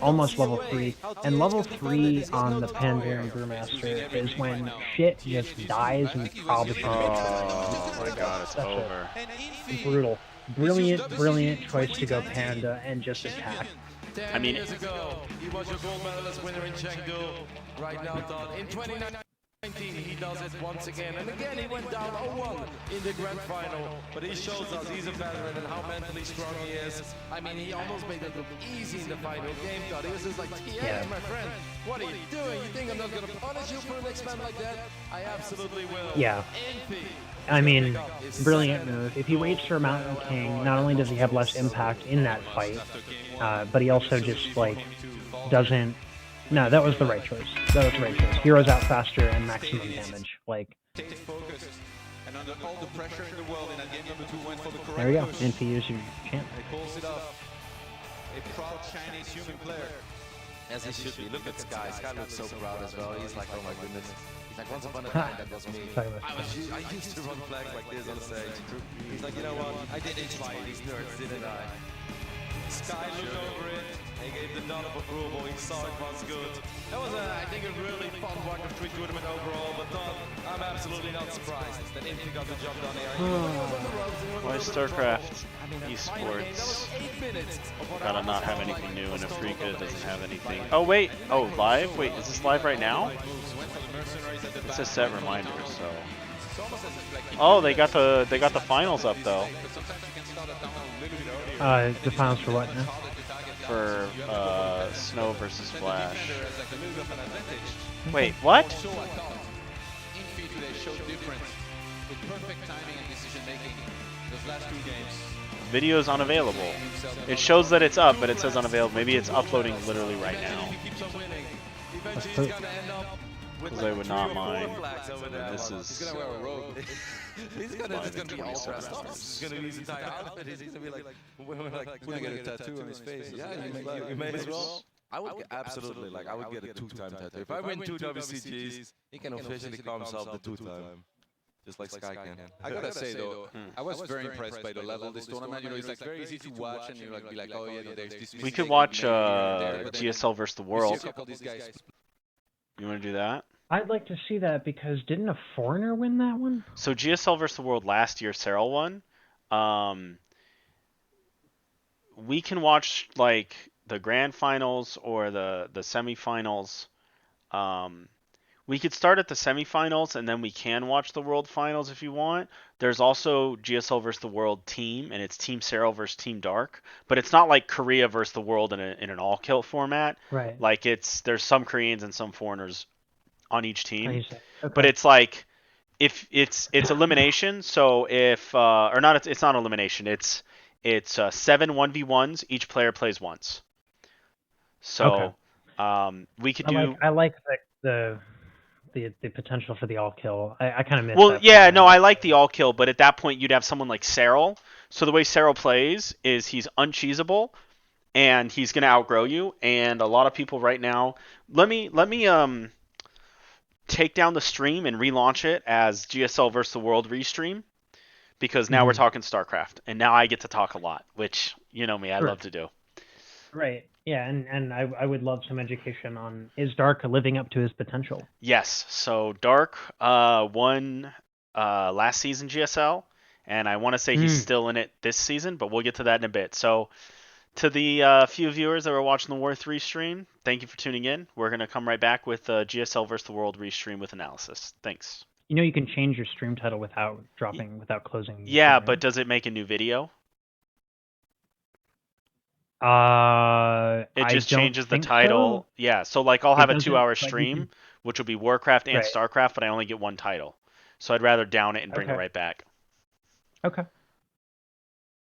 almost level 3. And level 3 on the Pandaren Brewmaster is when shit just dies and probably shouldn't be. Oh my god, it's over. Brutal. Brilliant choice to go Panda and just attack. I mean, years ago, he was your gold medalist winner in Chengdu. Right now, Todd, in 2019, he does it once again. And again, he went down 0-1 in the grand final. But he shows us he's a veteran and how mentally strong he is. I mean, he almost made it look easy in the final game, Todd. He was just like, yeah, my friend, what are you doing? You think I'm not going to punish you for an expand like that? I absolutely will. Yeah. I mean, brilliant move. If he waits for Mountain King, not only does he have less impact in that fight, but he also just, like, doesn't... No, that was the right choice. Heroes out faster and maximum damage. Like... under all the pressure in the world in that game number 2 went for the correct There we go. push. Infi is your champ. He pulls it off. A proud Chinese human player. As he should be. Look at Sky. Sky looks so proud as well. He's like, oh my goodness. He's like, once upon a time, that was me. I used to run flags like this on stage. He's like, you know what? I did inspire these nerds, didn't I? Sky looked over it. He gave the nod of approval. He saw it was good. That was, I think, a really fun Warcraft 3 tournament overall, but I'm absolutely not surprised that Infi got the job done here. Why StarCraft esports gotta not have anything new, and Afrika doesn't have anything. Oh wait, oh live? Wait, is this live right now? It says set reminders, so. Oh, they got the finals up though. The finals for what now? For Snow versus Flash. Wait, what? Infi today showed difference with perfect timing and decision making. Those last 2 games. Video's unavailable. It shows that it's up, but it says unavailable. Maybe it's uploading literally right now. Because I would not mind. This is. He's gonna wear a robe. He's gonna be all dressed up. He's gonna be his entire outfit. He's gonna be like, He's gonna get a tattoo on his face. Yeah, you may as well. I would absolutely like. I would get a 2-time tattoo. If I win 2 WCGs, he can officially call himself the 2-time. Just like Sky can. I gotta say though, I was very impressed by the level of this tournament. You know, it's like very easy to watch and you like be like, oh yeah, no, there's this. We could watch GSL versus the World. You want to do that? I'd like to see that because didn't a foreigner win that one? So GSL versus the World last year, Cyril won. We can watch like the grand finals or the semifinals. We could start at the semifinals and then we can watch the World Finals if you want. There's also GSL versus the World team, and it's Team Cyril versus Team Dark. But it's not like Korea versus the World in an all-kill format. Right. Like there's some Koreans and some foreigners on each team. Okay. But it's like if it's elimination. So if or not, it's not elimination. It's 7 1v1s. Each player plays once. So we could do. I like the potential for the all kill. I kind of miss. Well, that yeah, format. no, I like the all kill, but at that point you'd have someone like Cyril. So the way Cyril plays is he's uncheesable, and he's gonna outgrow you. And a lot of people right now, let me take down the stream and relaunch it as GSL versus the World Restream, because now we're talking StarCraft, and now I get to talk a lot, which you know me, I love to do. Right. Yeah, and I would love some education on, is Dark living up to his potential? Yes. So Dark won last season GSL, and I want to say he's still in it this season, but we'll get to that in a bit. So to the few viewers that were watching the War 3 stream, thank you for tuning in. We're going to come right back with GSL versus the World restream with analysis. Thanks. You know you can change your stream title without closing. Yeah, but does it make a new video? It just changes the title. So. Yeah, so like I'll have a 2-hour stream, which will be Warcraft and StarCraft, but I only get one title. So I'd rather down it and bring it right back. Okay.